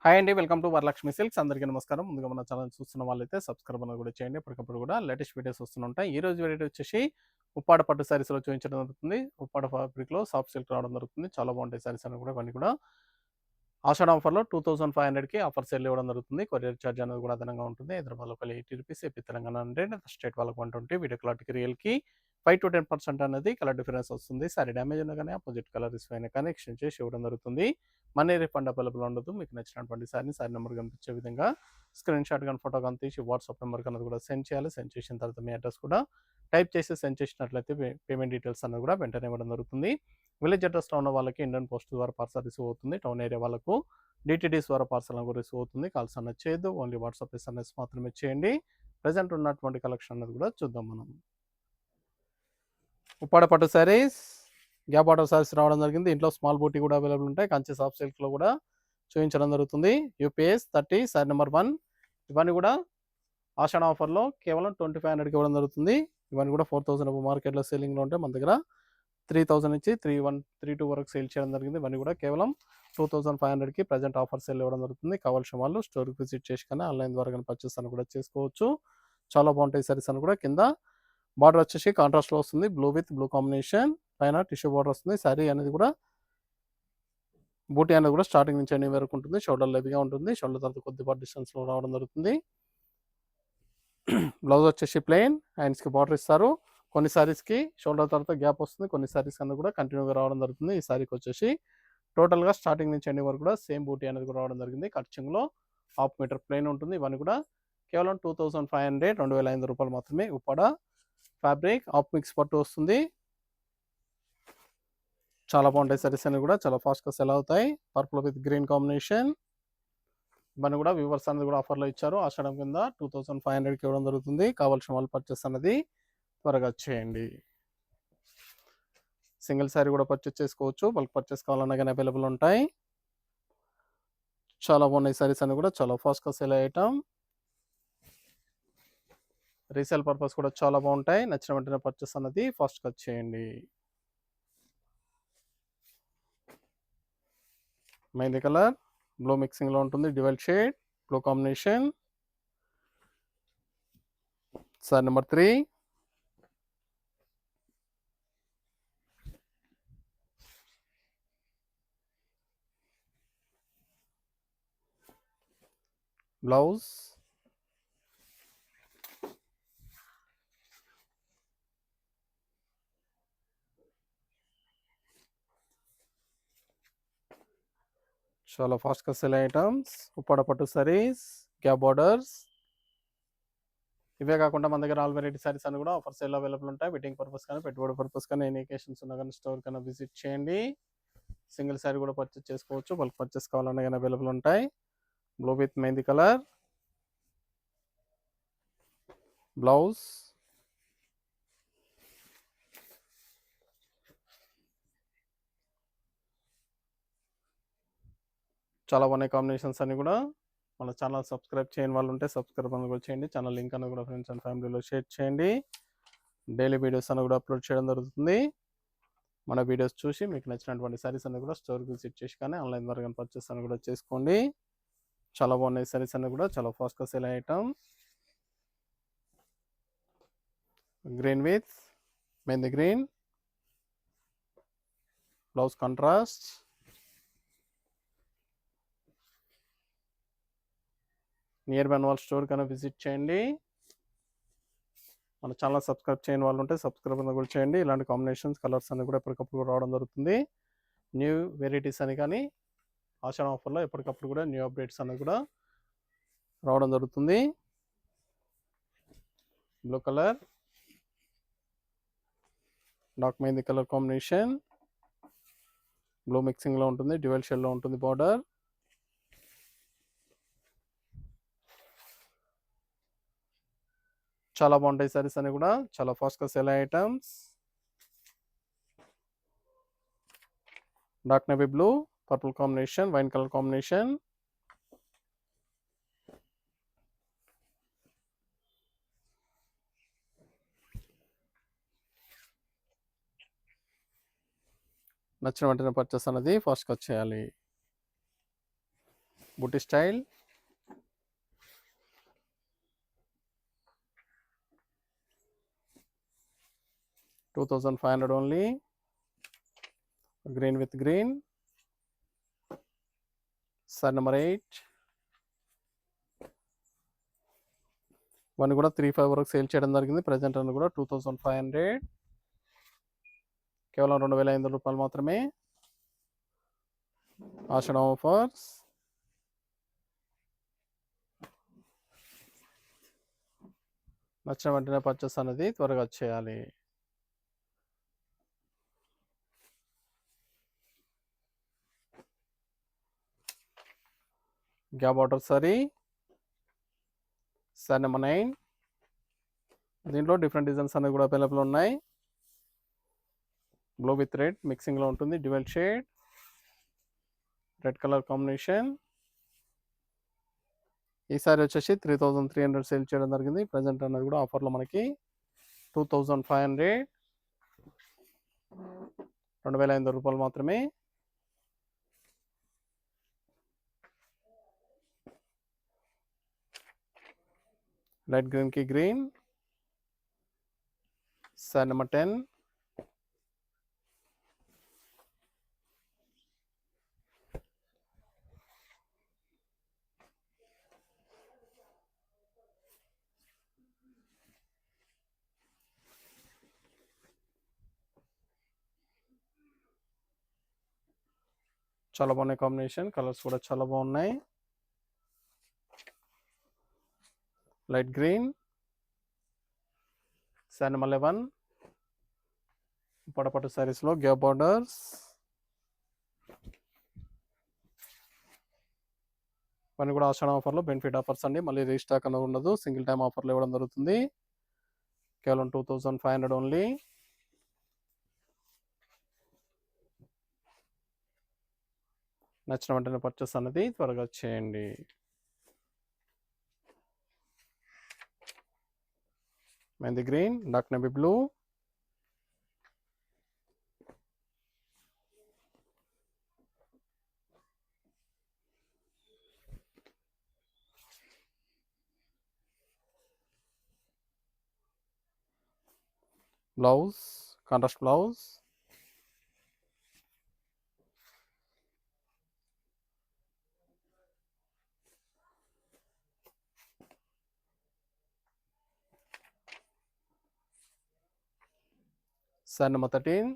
Hi అండి. Welcome to Varalakshmi silks. అందరికీ నమస్కారం. ముందుగా మన ఛానల్ చూస్తున్న వాళ్ళైతే సబ్స్క్రైబ్ అనేది కూడా చేయండి. ఎప్పటికప్పుడు కూడా లేటెస్ట్ వీడియోస్ వస్తుంటాయి. ఈ రోజు వెరైటీ వచ్చేసి ఉప్పాడ పట్టు శారీస్‌లో చూపించడం జరుగుతుంది. ఉప్పాడ ఫ్యాబ్రిక్‌లో సాఫ్ట్ సిల్క్ రావడం జరుగుతుంది. చాలా బాగుంటాయి శారీస్ అన్ని కూడా. ఇవన్నీ కూడా ఆషాఢ ఆఫర్‌లో 2500కి ఆఫర్ సేల్ ఇవ్వడం జరుగుతుంది. కొరియర్ చార్జ్ అనేది కూడా అదనంగా ఉంటుంది. Hyderabad local ₹80, AP Telangana 100, state వాళ్ళకి 120, వీడియో క్లారిటీకి రియల్‌కి 5-10% అనేది కలర్ డిఫరెన్స్ వస్తుంది. సారీ డ్యామేజ్ ఉన్నా కానీ అపోజిట్ కలర్ ఇష్యూ అయినా కానీ ఎక్స్చేంజ్ చేసి ఇవ్వడం జరుగుతుంది. మనీ రిఫండ్ అవైలబుల్ ఉండదు. మీకు నచ్చినటువంటి సారీని సారీ నెంబర్ కనిపించే విధంగా స్క్రీన్ షాట్ కానీ ఫోటో కానీ తీసి వాట్సాప్ నెంబర్కి అనేది కూడా సెండ్ చేయాలి. సెండ్ చేసిన తర్వాత మీ అడ్రస్ కూడా టైప్ చేసి సెండ్ చేసినట్లయితే పేమెంట్ డీటెయిల్స్ అన్నది కూడా వెంటనే ఇవ్వడం జరుగుతుంది. విలేజ్ అడ్రస్లో ఉన్న వాళ్ళకి ఇండియన్ పోస్ట్ ద్వారా పార్సల్ రిసీవ్ అవుతుంది. టౌన్ ఏరియా వాళ్ళకు డిటిడిస్ ద్వారా పార్సల్ అనేది రిసీవ్ అవుతుంది. కాల్స్ అన్నది చేయొద్దు. ఓన్లీ వాట్సాప్ ఎస్ఎంఎస్ మాత్రమే చేయండి. ప్రజెంట్ ఉన్నటువంటి కలెక్షన్ అనేది కూడా చూద్దాం మనం. ఉప్పాడ పట్టు శారీస్, గ్యాప్ బార్డర్ శారీస్ రావడం జరిగింది. ఇంట్లో స్మాల్ బూటీ కూడా అవైలబుల్ ఉంటాయి. కంచి సాఫ్ట్ సిల్క్లో కూడా చూపించడం జరుగుతుంది. UPS 30 sorry number 1. ఇవన్నీ కూడా ఆషాఢ ఆఫర్లో కేవలం 2500కి ఇవ్వడం జరుగుతుంది. ఇవన్నీ కూడా 4000 మార్కెట్లో సేలింగ్లో ఉంటాయి. మన దగ్గర 3000 నుంచి 3132 వరకు సేల్ చేయడం జరిగింది. ఇవన్నీ కూడా కేవలం 2500కి ప్రజెంట్ ఆఫర్ సేల్ ఇవ్వడం జరుగుతుంది. కావాల్సిన వాళ్ళు స్టోర్కి విజిట్ చేసి కానీ ఆన్లైన్ ద్వారా కానీ పర్చేస్ అని కూడా చేసుకోవచ్చు. చాలా బాగుంటాయి సారీస్ అని కూడా. కింద బార్డర్ వచ్చేసి కాంట్రాస్ట్లో వస్తుంది. బ్లూ విత్ బ్లూ కాంబినేషన్, పైన టిష్యూ బార్డర్ వస్తుంది. శారీ అనేది కూడా బూటీ అనేది కూడా స్టార్టింగ్ నుంచి ఎండింగ్ వరకు ఉంటుంది. షోల్డర్ లెవీగా ఉంటుంది. షోల్డర్ తర్వాత కొద్దిపాటి డిస్టెన్స్లో రావడం జరుగుతుంది. బ్లౌజ్ వచ్చేసి ప్లెయిన్, హ్యాండ్స్కి బార్డర్ ఇస్తారు. కొన్ని శారీస్కి షోల్డర్ తర్వాత గ్యాప్ వస్తుంది. కొన్ని శారీస్ అనేది కూడా కంటిన్యూగా రావడం జరుగుతుంది. ఈ శారీకి వచ్చేసి టోటల్గా స్టార్టింగ్ నుంచి ఎండింగ్ వరకు కూడా సేమ్ బూటీ అనేది కూడా రావడం జరిగింది. కట్చింగ్లో 1/2 మీటర్ ప్లెయిన్ ఉంటుంది. ఇవన్నీ కూడా కేవలం 2500, ₹2500 మాత్రమే. ఉప్పాడ ఫ్యాబ్రిక్ ఆఫ్ మిక్స్ పట్టు వస్తుంది. చాలా బాగుంటాయి సారీస్ అన్ని కూడా. చాలా ఫాస్ట్గా సెల్ అవుతాయి. Purple with green combination. ఇవన్నీ కూడా వ్యూవర్స్ అనేది కూడా ఆఫర్లో ఇచ్చారు. ఆషాఢం కింద 2500కి ఇవ్వడం జరుగుతుంది. కావాల్సిన వాళ్ళు పర్చేస్ అనేది త్వరగా చేయండి. సింగిల్ శారీ కూడా పర్చేస్ చేసుకోవచ్చు. బల్క్ పర్చేస్ కావాలన్నా కానీ అవైలబుల్ ఉంటాయి. చాలా బాగున్నాయి సారీస్ అన్ని కూడా. చాలా ఫాస్ట్గా సెల్ అయ్యేటం. రీసేల్ పర్పస్ కూడా చాలా బాగుంటాయి. నచ్చిన వెంటనే పర్చేస్ అన్నది ఫాస్ట్గా చేయండి. మెహందీ కలర్ బ్లూ మిక్సింగ్లో ఉంటుంది. Dual shade blue combination. Sari number 3. Blouse చాలా ఫాస్ట్గా సెల్ ఐటమ్స్. ఉప్పాడ పట్టు సారీస్, గ్యాప్ బార్డర్స్. ఇవే కాకుండా మన దగ్గర ఆల్ వెరైటీ సారీస్ అని కూడా ఆఫర్ సేల్ అవైలబుల్ ఉంటాయి. వెడ్డింగ్ పర్పస్ కానీ పెట్టుబడి పర్పస్ కానీ ఎనీ అకేషన్స్ ఉన్నా కానీ స్టోర్ కన్నా విజిట్ చేయండి. సింగిల్ శారీ కూడా పర్చేస్ చేసుకోవచ్చు. బల్క్ పర్చేస్ కావాలన్నా కానీ అవైలబుల్ ఉంటాయి. Blue with mehndi colour blouse. చాలా బాగున్నాయి కాంబినేషన్స్ అన్ని కూడా. మన ఛానల్ సబ్స్క్రైబ్ చేయని వాళ్ళు ఉంటే సబ్స్క్రైబ్ అని కూడా చేయండి. ఛానల్ లింక్ అని కూడా ఫ్రెండ్స్ అండ్ ఫ్యామిలీలో షేర్ చేయండి. డైలీ వీడియోస్ అని కూడా అప్లోడ్ చేయడం జరుగుతుంది. మన వీడియోస్ చూసి మీకు నచ్చినటువంటి సారీస్ అన్ని కూడా స్టోర్కి విజిట్ చేసి కానీ ఆన్లైన్ ద్వారా కానీ పర్చేస్ అని కూడా చేసుకోండి. చాలా బాగున్నాయి సారీస్ అన్ని కూడా. చాలా ఫాస్ట్గా sale item. Green with mehndi green, blouse contrast. Near by వాళ్ళ స్టోర్ కన్నా విజిట్ చేయండి. మన ఛానల్ సబ్స్క్రైబ్ చేయని వాళ్ళు ఉంటే సబ్స్క్రైబ్ అని కూడా చేయండి. ఇలాంటి కాంబినేషన్స్ కలర్స్ అన్ని కూడా ఎప్పటికప్పుడు రావడం జరుగుతుంది. న్యూ వెరైటీస్ అని కానీ ఆషాఢ ఆఫర్లో ఎప్పటికప్పుడు కూడా న్యూ అప్డేట్స్ అనేది కూడా రావడం జరుగుతుంది. Blue colour dark mehndi colour combination. Blue మిక్సింగ్లో ఉంటుంది. డ్యువల్ షేడ్లో ఉంటుంది బార్డర్. చాలా బాగుంటాయి సారీస్ అన్ని కూడా. చాలా ఫాస్ట్గా సెల్ అయ్యే items. Dark navy blue, purple combination, wine colour combination. నచ్చిన వెంటనే పర్చేస్ అనేది ఫాస్ట్గా చేయాలి. బుట్టి style, 2500 only. Green with green. Sari number 8. ఇవన్నీ కూడా 35 వరకు సేల్ చేయడం జరిగింది. ప్రజెంట్ అన్ని కూడా 2500, కేవలం 2500 రూపాయలు మాత్రమే. ఆషాఢ ఆఫర్స్. నచ్చిన వెంటనే పర్చేస్ అనేది త్వరగా చేయాలి. Gap border sorry, sorry number 9. దీంట్లో డిఫరెంట్ డిజైన్స్ అనేవి కూడా అవైలబుల్ ఉన్నాయి. బ్లూ విత్ రెడ్ మిక్సింగ్లో ఉంటుంది. Dual shade, red colour combination. ఈ సారీ వచ్చేసి 3300 సేల్ చేయడం జరిగింది. ప్రజెంట్ అనేది కూడా ఆఫర్లో మనకి 2500, 2500 రూపాయలు మాత్రమే. లైట్ గ్రీన్కి గ్రీన్. సారీ నెంబర్ 10. చాలా బాగున్నాయి కాంబినేషన్, కలర్స్ కూడా చాలా బాగున్నాయి. Light green. సారీ నెంబర్ 11. పడపట్టు సారీస్లో గ్యాప్ బార్డర్స్. ఇవన్నీ కూడా ఆషాఢ ఆఫర్లో బెనిఫిట్ ఆఫర్స్ అండి. మళ్ళీ రీస్టాక్ అనేది ఉండదు. సింగిల్ టైం ఆఫర్లో ఇవ్వడం జరుగుతుంది. కేవలం 2500 ఓన్లీ. నచ్చిన వెంటనే పర్చేస్ అనేది త్వరగా చేయండి. Mehndi green, dark navy blue. Blouse, contrast blouse. Sari number 13.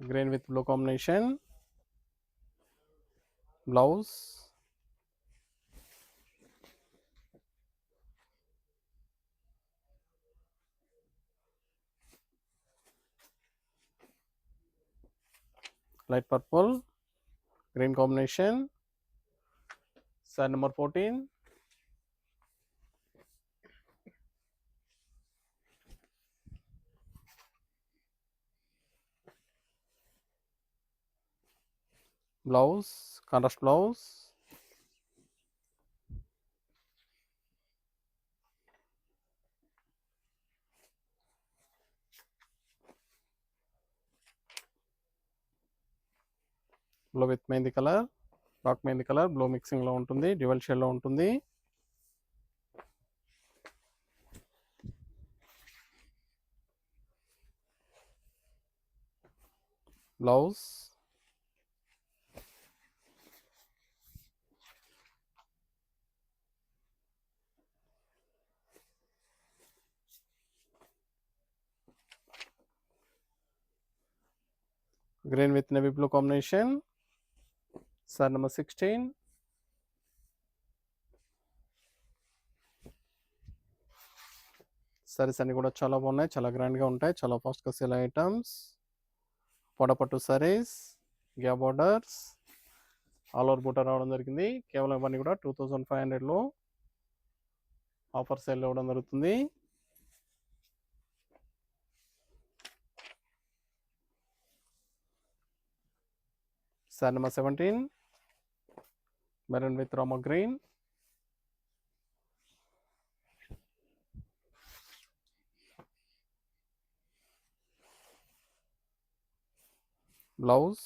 Green with blue combination. Blouse. Light purple, green combination. Sari number 14. Blouse, contrast blouse. Blue with mehndi colour, dark mehndi colour, blue మిక్సింగ్లో ఉంటుంది. డ్యూయల్ షేడ్లో ఉంటుంది. Blouse. Green with navy blue combination. Sari number 16. Saris అన్ని కూడా చాలా బాగున్నాయి, చాలా గ్రాండ్గా ఉంటాయి, చాలా ఫాస్ట్గా సేల్ ఐటమ్స్. పొడపట్టు saris, gap borders, all over బూట రావడం జరిగింది. కేవలం ఇవన్నీ కూడా 2500లో ఆఫర్ సేల్ ఇవ్వడం జరుగుతుంది. Sari number 17. Maroon with Rama green. Blouse,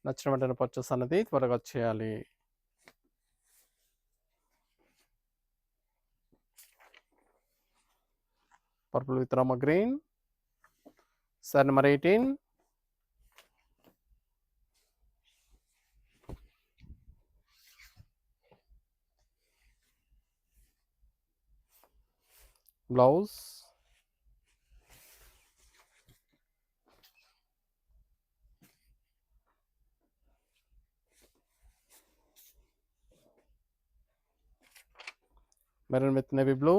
నచ్చిన వెంటనే పర్చేస్ అనేది త్వరగా చేయాలి. Purple with Rama green, sari number 18, blouse, maroon with navy blue,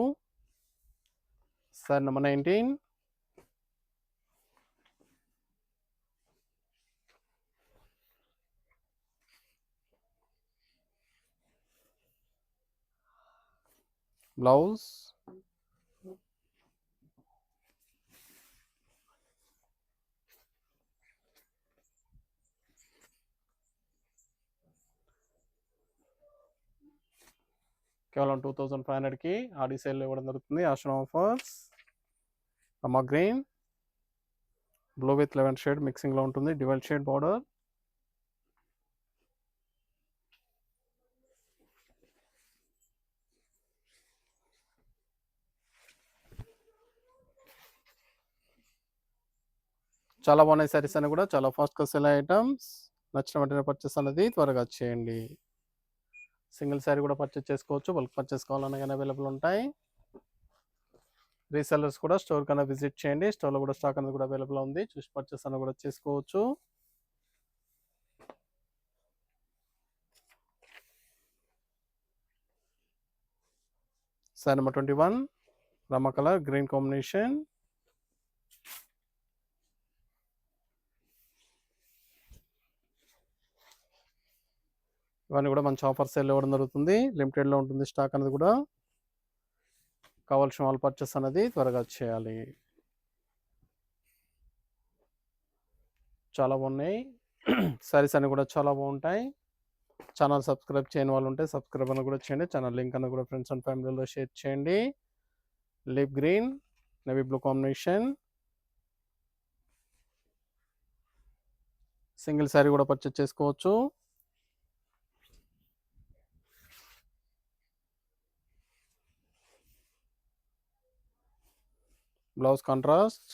sari number 19, blouse, కేవలం 2500కి ఆడి సేల్ ఇవ్వడం జరుగుతుంది. ఆషన్ offers, Rama green, blue with లెవెన్ షేడ్ మిక్సింగ్లో ఉంటుంది, డివైల్ షేడ్ బార్డర్, చాలా బాగున్నాయి సారీస్ అని కూడా చాలా ఫాస్ట్గా సెల్ ఐటమ్స్. నచ్చిన వెంటనే పర్చేస్ అనేది త్వరగా చేయండి. సింగిల్ శారీ కూడా పర్చేస్ చేసుకోవచ్చు, బల్క్ పర్చేస్ కావాలన్నా కానీ అవైలబుల్ ఉంటాయి. రీసెల్లర్స్ కూడా స్టోర్ కన్నా విజిట్ చేయండి, స్టోర్లో కూడా స్టాక్ అనేది కూడా అవైలబుల్ ఉంది, చూసి పర్చేస్ అనేది కూడా చేసుకోవచ్చు. శారీ నెంబర్ 21, రమా కలర్ గ్రీన్ కాంబినేషన్, ఇవన్నీ కూడా మంచి ఆఫర్ సేల్ ఇవ్వడం జరుగుతుంది, లిమిటెడ్లో ఉంటుంది స్టాక్ అనేది కూడా. కావాల్సిన వాళ్ళు పర్చేస్ అనేది త్వరగా చేయాలి. చాలా బాగున్నాయి శారీస్ అన్ని కూడా చాలా బాగుంటాయి. ఛానల్ సబ్స్క్రైబ్ చేయని వాళ్ళు ఉంటే సబ్స్క్రైబ్ అని కూడా చేయండి. ఛానల్ లింక్ అని కూడా ఫ్రెండ్స్ అండ్ ఫ్యామిలీలో షేర్ చేయండి. Lip green navy blue combination, single sari కూడా పర్చేస్ చేసుకోవచ్చు. బ్లౌజ్ కాంట్రాస్ట్,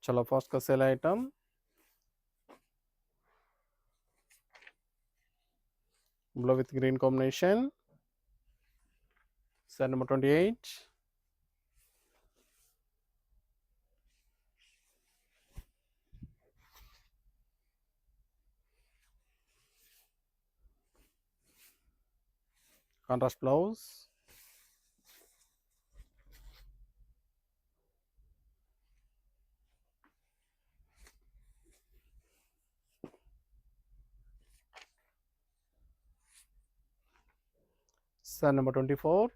చాలా ఫాస్ట్గా sale item. Blue with green combination, sari number 28, contrast blouse, sari number 24,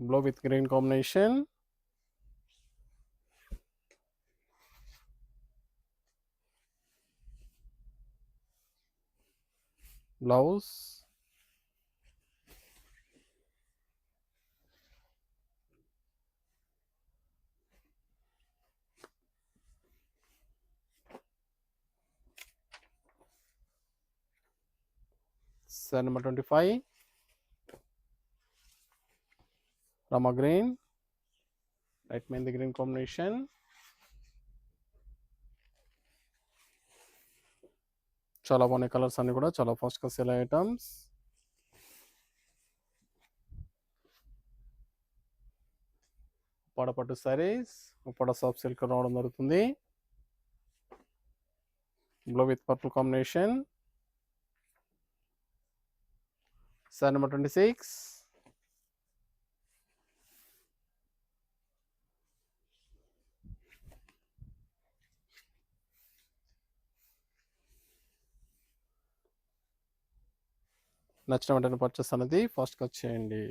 blue with green combination, blouse, sari number 25, Rama green light mehndi green combination, చాలా బాగున్నాయి colours అన్ని కూడా చాలా ఫాస్ట్గా సేల్ ఐటమ్స్. ఉప్పాడ పట్టు శారీస్, ఉప్పాడ సాఫ్ట్ సిల్క్ రావడం జరుగుతుంది, blue with purple combination, sari number 26, నచ్చిన వెంటనే పర్చేస్ అనేది ఫాస్ట్గా చేయండి.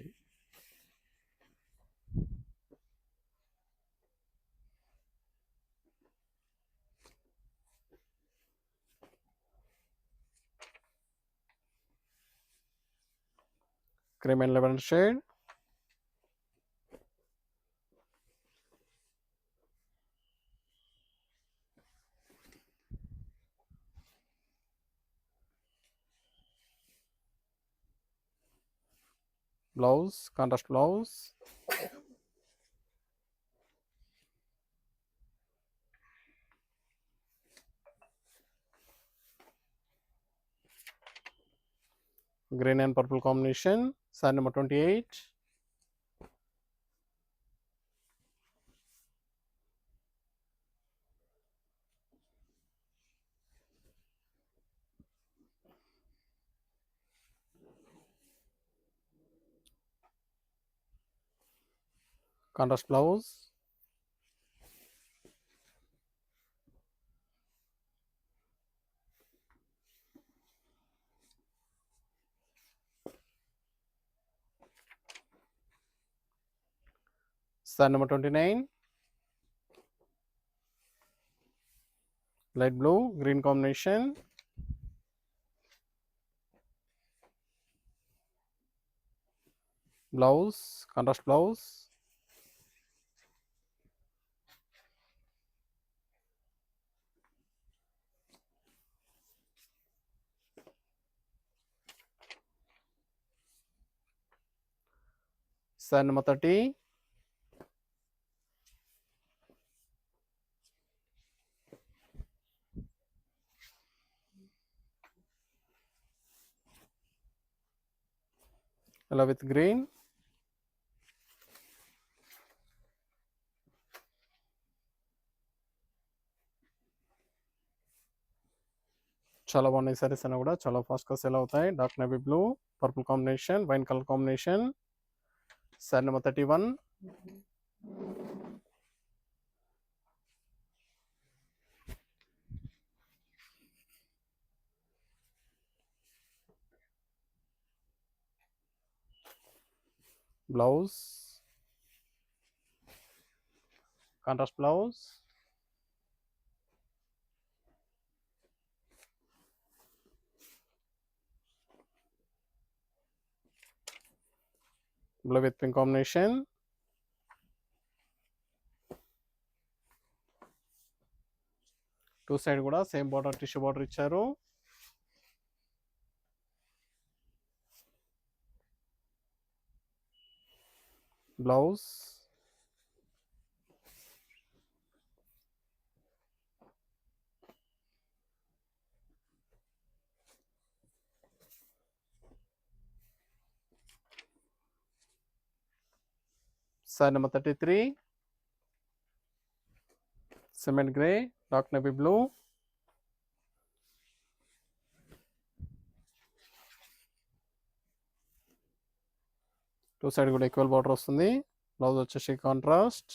cream and lavender shade, blouse, contrast blouse, green and purple combination, size number 28. Contrast blouse, size number 29. Light blue, green combination, blouse, contrast blouse, size number 30. Yellow with green, చాలా బాగున్నాయి సారీస్ అన్నీ కూడా చాలా ఫాస్ట్గా సేల్ అవుతాయి. Dark navy blue, purple combination, wine colour combination, sari number 31. Blouse, contrast blouse, blue with pink combination, two side కూడా same border, tissue border ఇచ్చారు. Blouse, sari number 33. Cement grey, dark navy blue, two side కూడా equal border వస్తుంది. Blouse వచ్చేసి contrast.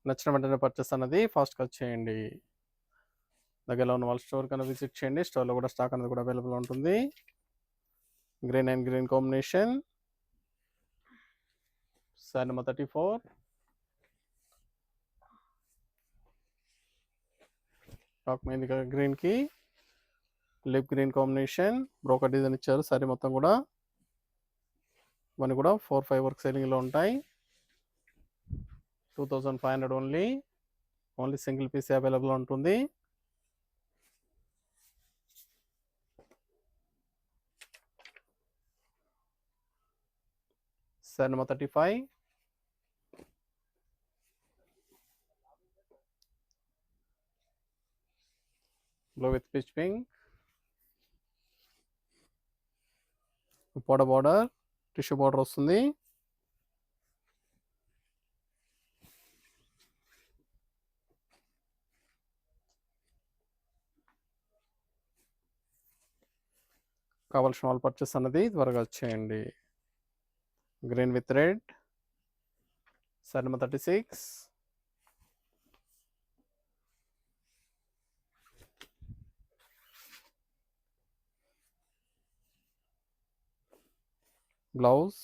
నచ్చిన వెంటనే purchase అన్నది ఫాస్ట్గా చేయండి. దగ్గరలో ఉన్న వాళ్ళ స్టోర్ కన్నా విజిట్ చేయండి. స్టోర్లో కూడా స్టాక్ అనేది కూడా అవైలబుల్ ఉంటుంది. Green and green combination, sari number 34. Top mehndi గ్రీన్కి leaf green combination, broker design ఇచ్చారు. సారీ మొత్తం కూడా ఇవన్నీ కూడా 4-5 వర్క్ సెల్లింగ్లో ఉంటాయి. 2500 ఓన్లీ సింగిల్ పీస్ అవైలబుల్ ఉంటుంది. Sari number 35. Blue with peach pink, border tissue border వస్తుంది. కావాల్సిన వాళ్ళు పర్చేస్ అన్నది త్వరగా వచ్చేయండి. Green with red, sari number 36. Blouse,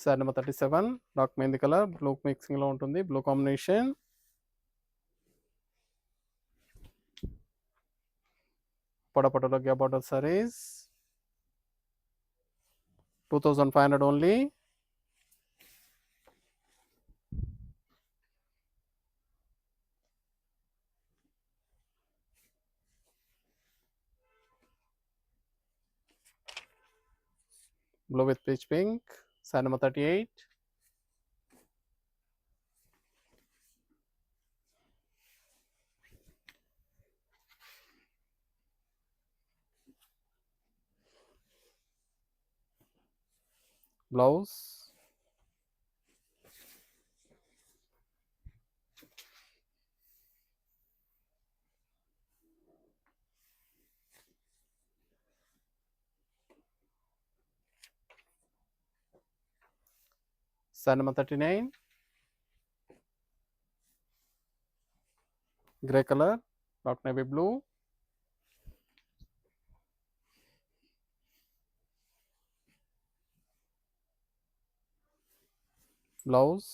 sari number 37 dark mehndi colour blue మిక్సింగ్లో ఉంటుంది, blue combination. పడపటలో gap border saris 2500 only. Blue with peach pink, size number 38. Blouse. Size number 39. Grey color, dark navy blue. Blouse.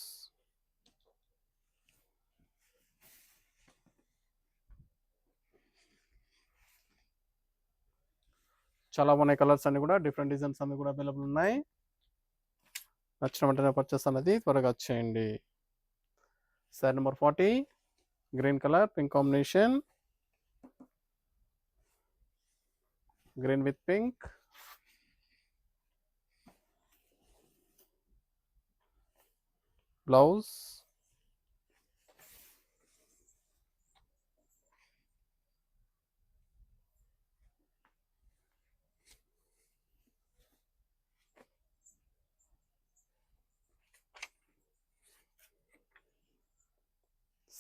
చాలా బాగున్నాయి కలర్స్ అన్ని కూడా, different designs అన్ని కూడా available ఉన్నాయి. నచ్చిన వెంటనే పర్చేస్ అనేది త్వరగా వచ్చేయండి. Size number 40 green colour pink combination, green with pink. Blouse.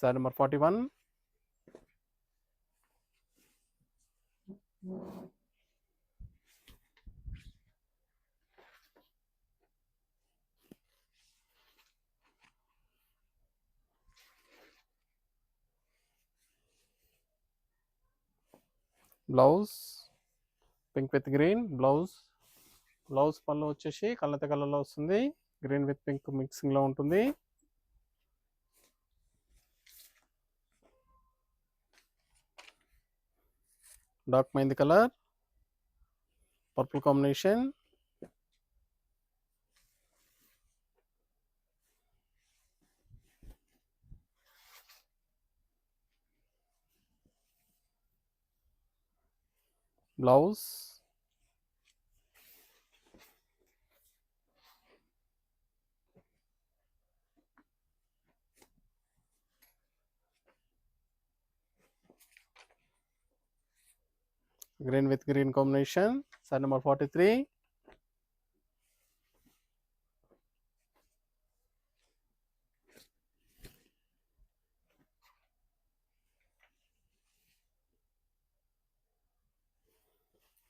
Size number 41. Blouse pink with green. Blouse పళ్ళు వచ్చేసి కలత కలర్లో వస్తుంది, గ్రీన్ విత్ పింక్ మిక్సింగ్లో ఉంటుంది. Dark mehndi colour purple combination. Blouse. Green with green combination. Size number 43.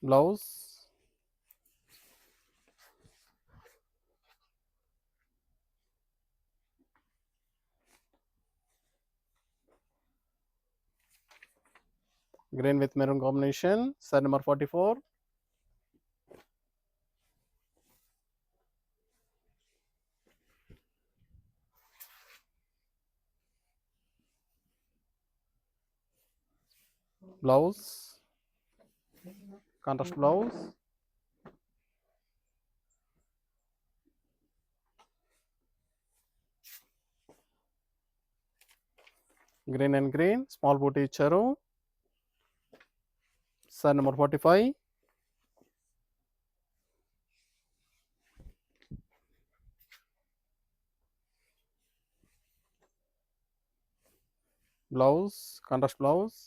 Blouse. Green with maroon combination. Size number 44. Blouse. Contrast blouse. Green and green small booty ఇచ్చారు. Size number 45. Blouse, contrast blouse.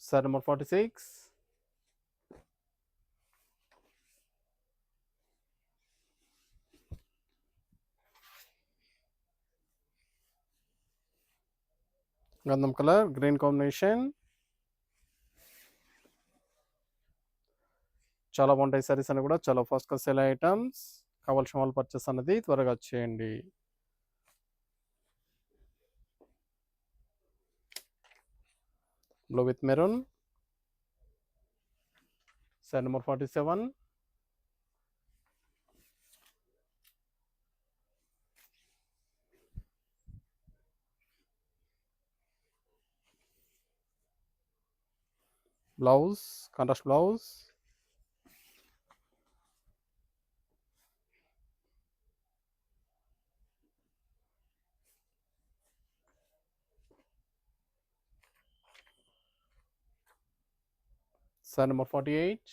Size number 46. గంధం colour green combination. చాలా బాగుంటాయి సారీస్ అని కూడా, చాలా ఫాస్ట్గా sale items. కావాల్సిన వాళ్ళు పర్చేస్ అనేది త్వరగా చేయండి. Blue with maroon. Size number 47. Blouse contrast blouse. Size number 48.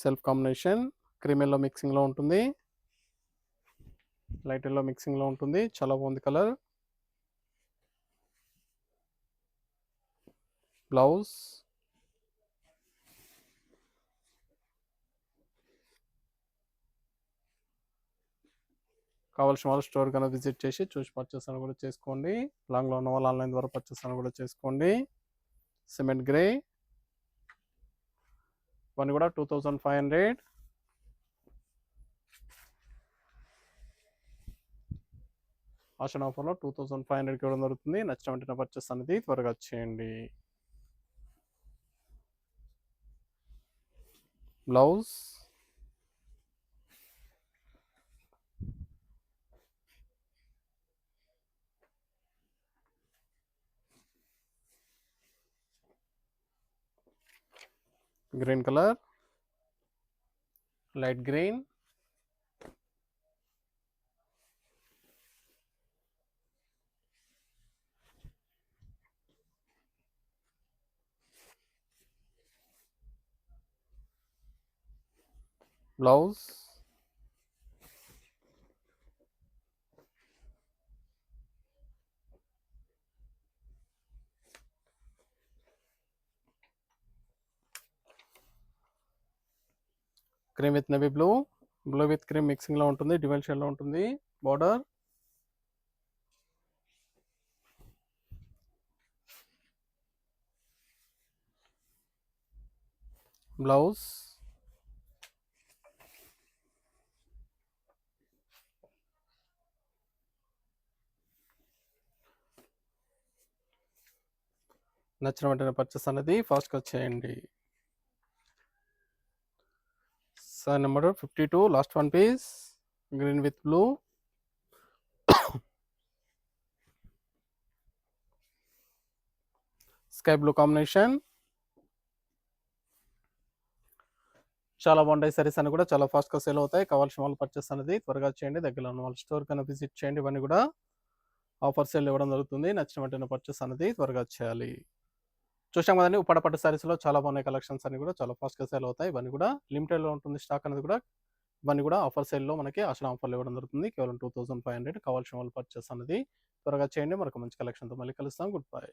Self combination cream yellow మిక్సింగ్లో ఉంటుంది, లైట్ ఎల్లో మిక్సింగ్లో ఉంటుంది. చాలా బాగుంది కలర్. బ్లౌజ్. కావాల్సిన వాళ్ళు స్టోర్ కన్నా విజిట్ చేసి చూసి పర్చేస్ అని కూడా చేసుకోండి. లాంగ్లో ఉన్న వాళ్ళు ఆన్లైన్ ద్వారా పర్చేస్ అని కూడా చేసుకోండి. సిమెంట్ గ్రే ఇవన్నీ కూడా 2500. ఆషన్ ఆఫర్లో 2500కి ఇవ్వడం జరుగుతుంది. నచ్చిన వెంటనే పర్చేస్ అనేది త్వరగా చేయండి. Blouse. Green colour, light green. Blouse. Cream with navy blue, blue with cream మిక్సింగ్లో ఉంటుంది, డివైన్ షేడ్లో ఉంటుంది. బార్డర్. బ్లౌజ్. నచ్చిన వెంటనే పర్చేస్ అనేది ఫాస్ట్గా చేయండి. Size number 52 last one piece green with blue. Sky blue combination. చాలా బాగుంటాయి సారీస్ అని కూడా చాలా ఫాస్ట్గా సేల్ అవుతాయి. కావాల్సిన వాళ్ళు పర్చేస్ అనేది త్వరగా చేయండి. దగ్గరలో ఉన్న వాళ్ళు స్టోర్ కన్నా విజిట్ చేయండి. ఇవన్నీ కూడా ఆఫర్ సేల్ ఇవ్వడం జరుగుతుంది. నచ్చిన వెంటనే పర్చేస్ అనేది త్వరగా చేయాలి. చూసాం కదండి, ఉప్పాడ పట్టు సారీస్లో చాలా బాగున్నాయి కలెక్షన్స్ అన్ని కూడా చాలా ఫాస్ట్గా సేల్ అవుతాయి. ఇవన్నీ కూడా లిమిటెడ్లో ఉంటుంది స్టాక్ అనేది కూడా. ఇవన్నీ కూడా ఆఫర్ సేల్లో మనకి అసలు ఆఫర్లు ఇవ్వడం జరుగుతుంది. కేవలం 2500. కావాల్సిన వాళ్ళు పర్చేస్ అనేది త్వరగా చేయండి. మరొక మంచి కలెక్షన్తో మళ్ళీ కలుస్తాం. Good bye.